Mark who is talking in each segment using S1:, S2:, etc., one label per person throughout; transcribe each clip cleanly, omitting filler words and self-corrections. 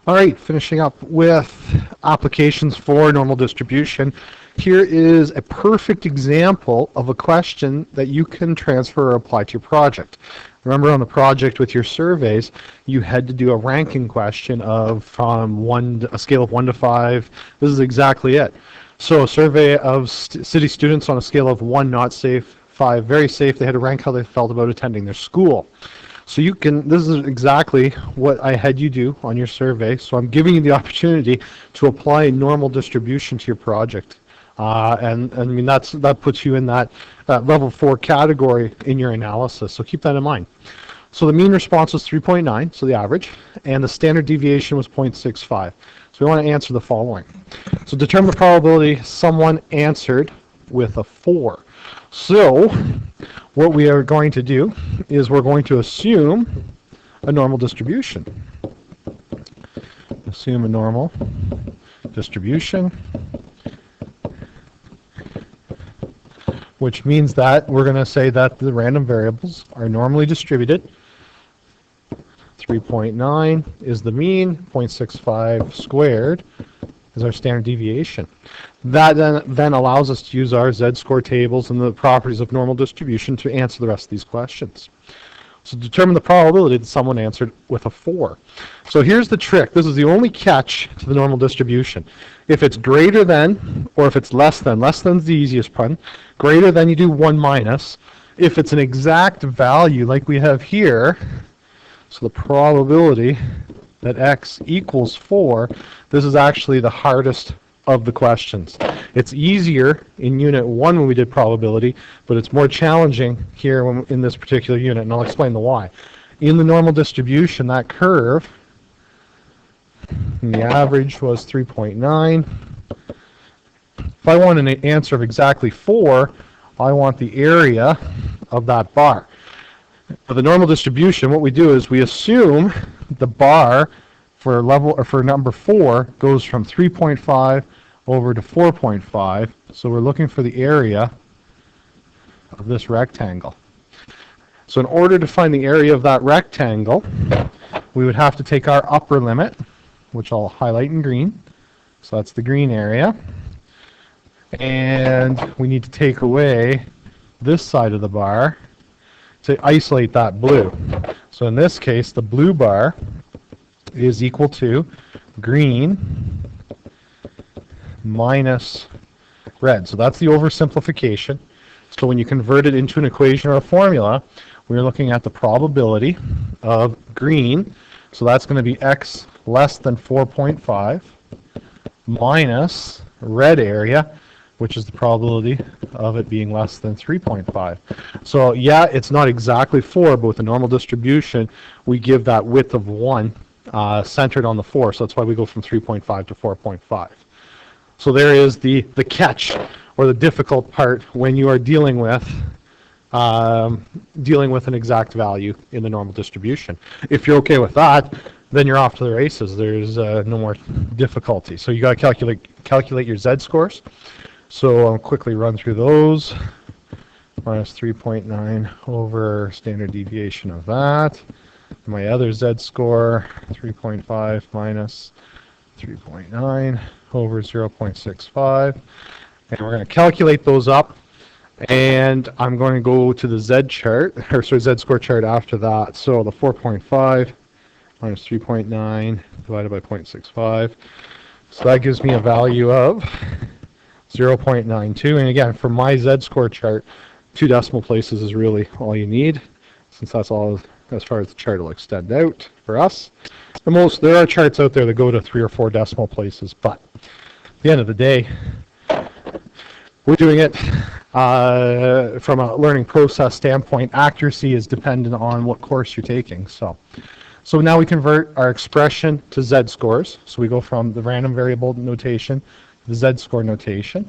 S1: All right, finishing up with applications for normal distribution. Here is a perfect example of a question that you can transfer or apply to your project. Remember on the project with your surveys, you had to do a ranking question of from a scale of 1 to 5. This is exactly it. So a survey of city students on a scale of 1 not safe, 5 very safe. They had to rank how they felt about attending their school. So you can, this is exactly what I had you do on your survey. So I'm giving you the opportunity to apply a normal distribution to your project. And I mean, that puts you in that level 4 category in your analysis. So keep that in mind. So the mean response was 3.9, so the average, and the standard deviation was 0.65. So we want to answer the following. So determine the probability someone answered with a 4. So what we are going to do is we're going to assume a normal distribution. Assume a normal distribution, which means that we're going to say that the random variables are normally distributed. 3.9 is the mean, 0.65 squared is our standard deviation. That then allows us to use our z-score tables and the properties of normal distribution to answer the rest of these questions. So determine the probability that someone answered with a 4. So here's the trick. This is the only catch to the normal distribution. If it's greater than, or if it's less than is the easiest one. Greater than, you do 1 minus. If it's an exact value like we have here, so the probability that x equals 4, this is actually the hardest of the questions. It's easier in Unit 1 when we did probability, but it's more challenging here in this particular unit, and I'll explain the why. In the normal distribution, that curve, the average was 3.9. If I want an answer of exactly 4, I want the area of that bar. For the normal distribution, what we do is we assume the bar for number 4 goes from 3.5 over to 4.5. So we're looking for the area of this rectangle. So in order to find the area of that rectangle, we would have to take our upper limit, which I'll highlight in green. So that's the green area. And we need to take away this side of the bar to isolate that blue. So in this case, the blue bar is equal to green minus red. So that's the oversimplification. So when you convert it into an equation or a formula, we're looking at the probability of green. So that's going to be x less than 4.5 minus red area, which is the probability of it being less than 3.5. So yeah, it's not exactly 4, but with the normal distribution, we give that width of 1 centered on the 4. So that's why we go from 3.5 to 4.5. So there is the catch, or the difficult part when you are dealing with an exact value in the normal distribution. If you're okay with that, then you're off to the races. There's no more difficulty. So you got to calculate your z-scores. So I'll quickly run through those. Minus 3.9 over standard deviation of that. My other z-score, 3.5 minus 3.9 over 0.65. And we're going to calculate those up. And I'm going to go to the z-score chart after that. So the 4.5 minus 3.9 divided by 0.65. So that gives me a value of 0.92. And again, for my z-score chart, 2 decimal places is really all you need, since that's all as far as the chart will extend out for us. There are charts out there that go to 3 or 4 decimal places, but at the end of the day, we're doing it from a learning process standpoint. Accuracy is dependent on what course you're taking. So now we convert our expression to z-scores. So we go from the random variable notation to the z-score notation.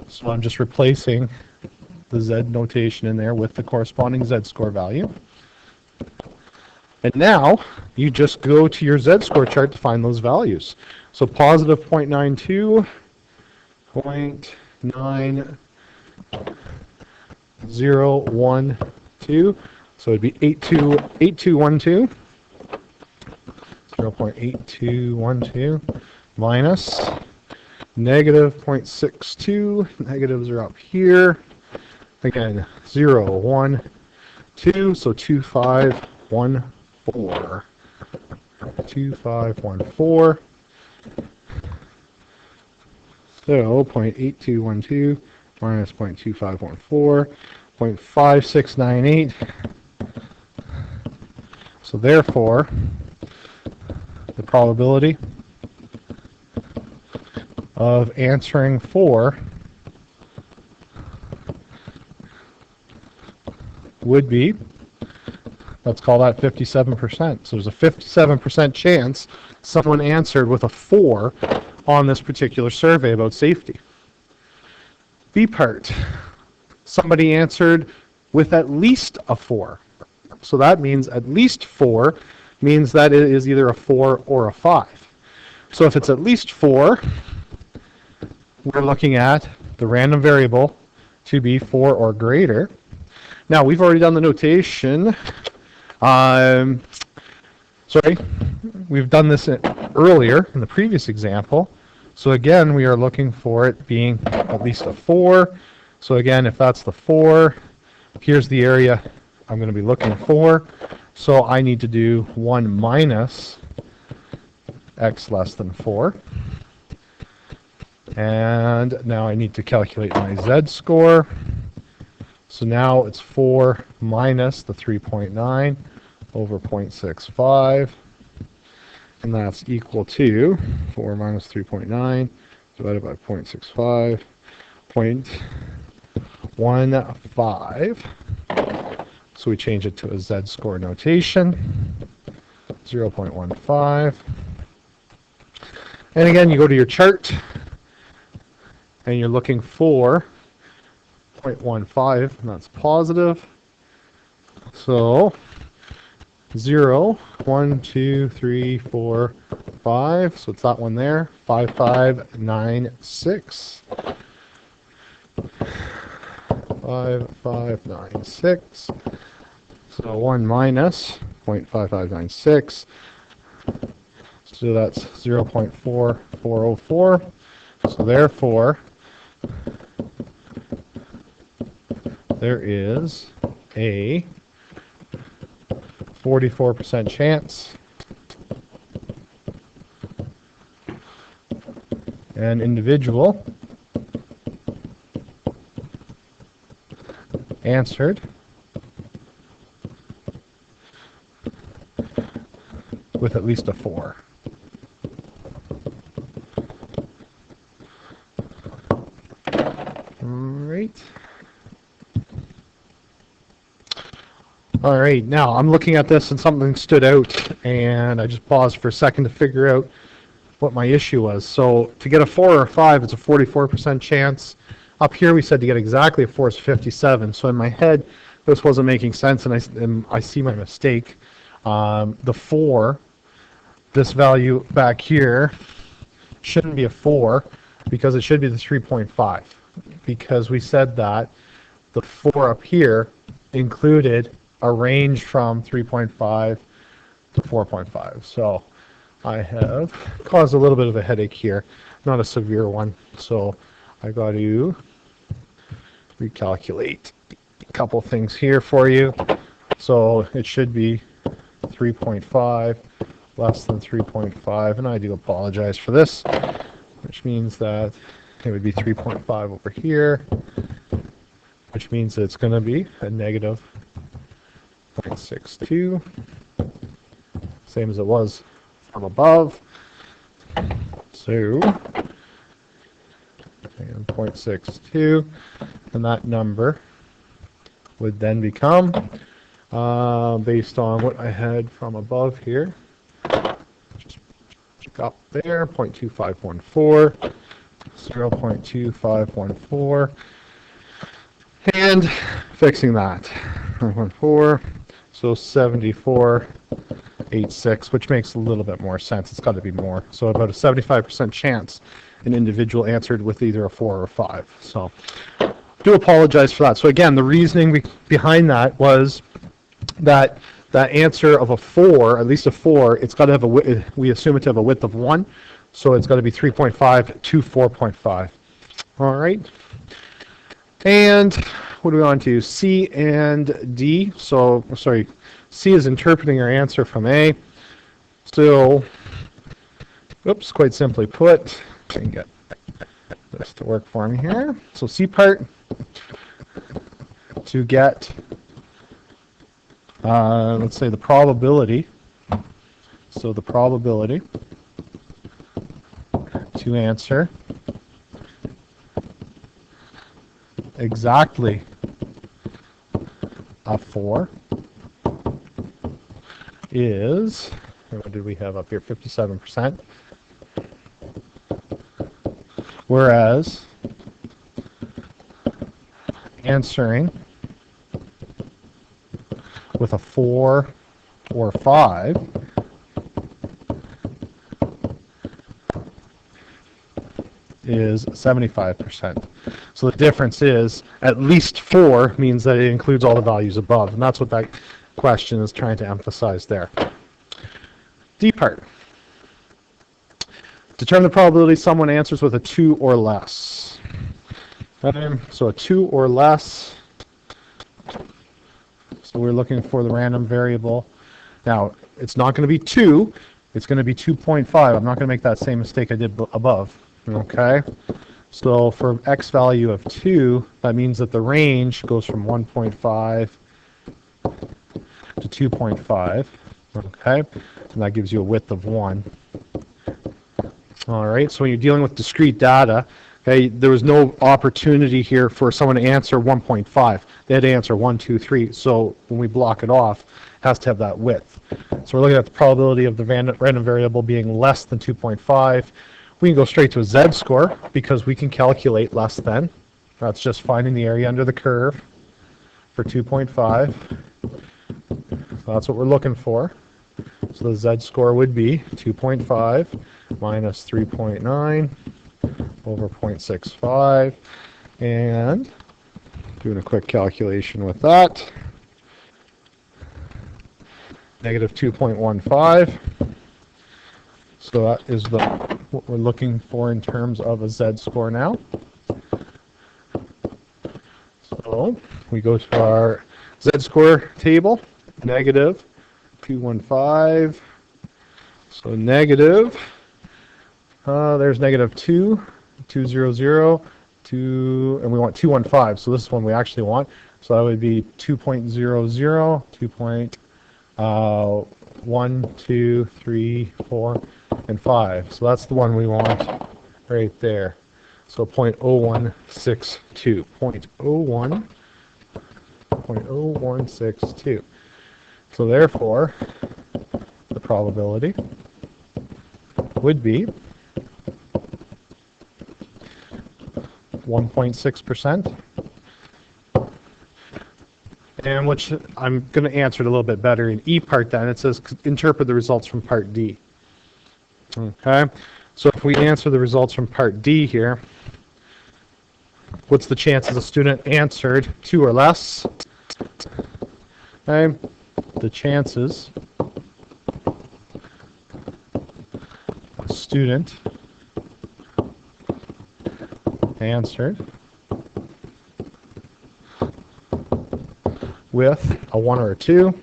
S1: So I'm just replacing the z notation in there with the corresponding z-score value. And now you just go to your z-score chart to find those values. So positive 0.92, 0.9012, so it'd be 8212. 0.8212 minus negative 0.62. Negatives are up here. Again, 0, 1, 2, so 2514. 2514. So 0.8212 minus 0.2514, 0.5698. So therefore, the probability of answering 4 would be, let's call that 57%. So there's a 57% chance someone answered with a 4 on this particular survey about safety. B part, somebody answered with at least a 4. So that means at least 4 means that it is either a 4 or a 5. So if it's at least 4, we're looking at the random variable to be 4 or greater. Now, we've already done the notation. We've done this earlier in the previous example. So again, we are looking for it being at least a 4. So again, if that's the 4, here's the area I'm going to be looking for. So I need to do 1 minus x less than 4. And now I need to calculate my z-score. So now it's 4 minus the 3.9 over 0.65. And that's equal to 4 minus 3.9 divided by 0.65, 0.15. So we change it to a z-score notation, 0.15. And again, you go to your chart, and you're looking for 0.15, and that's positive. So 0, 1, 2, 3, 4, 5. So it's that one there. 5596. 5596. So 1 minus 0.5596. So that's 0.4404. So therefore, there is a 44% chance an individual answered with at least a 4. All right, now I'm looking at this and something stood out, and I just paused for a second to figure out what my issue was. So to get a 4 or a 5, it's a 44% chance. Up here we said to get exactly a 4 is 57. So in my head, this wasn't making sense, and I see my mistake. The 4, this value back here, shouldn't be a 4 because it should be the 3.5, because we said that the 4 up here included a range from 3.5 to 4.5. So I have caused a little bit of a headache here, not a severe one. So I got to recalculate a couple things here for you. So it should be 3.5 less than 3.5, and I do apologize for this, which means that it would be 3.5 over here, which means that it's going to be a negative 0.62, same as it was from above. So, and 0.62, and that number would then become, based on what I had from above here, just up there, 0.2514, 0.2514, and fixing that, 0.14, so 74.86, which makes a little bit more sense. It's got to be more. So about a 75% chance an individual answered with either a 4 or a 5. So do apologize for that. So again, the reasoning behind that was that that answer of a 4, at least a 4, it's got to have we assume it to have a width of 1, so it's got to be 3.5 to 4.5. All right. And what do we want to? C and D. So, sorry, C is interpreting our answer from A. So, oops, quite simply put, I can get this to work for me here. So C part, to get, let's say the probability. So the probability to answer exactly a 4 is, what did we have up here, 57%. Whereas answering with a 4 or 5 is 75%. So the difference is at least 4 means that it includes all the values above, and that's what that question is trying to emphasize there. D part. Determine the probability someone answers with a 2 or less. Okay, so a 2 or less. So we're looking for the random variable. Now, it's not going to be 2. It's going to be 2.5. I'm not going to make that same mistake I did above. Okay? So for x value of 2, that means that the range goes from 1.5 to 2.5. Okay? And that gives you a width of 1. All right, so when you're dealing with discrete data, okay, there was no opportunity here for someone to answer 1.5. They had to answer 1, 2, 3. So when we block it off, it has to have that width. So we're looking at the probability of the random variable being less than 2.5. We can go straight to a z-score because we can calculate less than. That's just finding the area under the curve for 2.5. So that's what we're looking for. So the z-score would be 2.5 minus 3.9 over 0.65. And doing a quick calculation with that, negative 2.15. So that is what we're looking for in terms of a z-score now. So we go to our z-score table, negative 215. So negative, there's negative 2, 200, 2, and we want 215. So this is one we actually want. So that would be 2.00, 2.1, 2, 3, 4, and 5. So that's the one we want right there. So 0.0162. 0.0162. So therefore, the probability would be 1.6%. And which I'm going to answer it a little bit better in E part then. It says interpret the results from part D. Okay, so if we answer the results from part D here, what's the chances a student answered 2 or less? Okay, the chances a student answered with a 1 or a 2,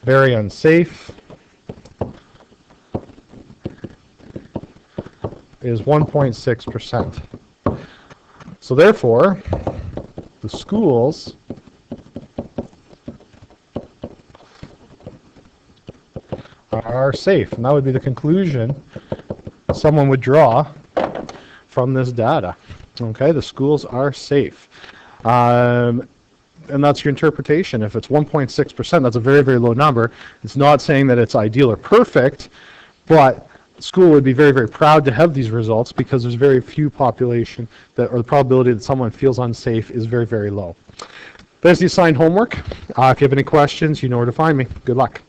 S1: very unsafe, is 1.6%. So therefore, the schools are safe, and that would be the conclusion someone would draw from this data. Okay, the schools are safe. And that's your interpretation. If it's 1.6%, that's a very, very low number. It's not saying that it's ideal or perfect, but the school would be very, very proud to have these results because there's very few population that, or the probability that someone feels unsafe is very, very low. There's the assigned homework. If you have any questions, you know where to find me. Good luck.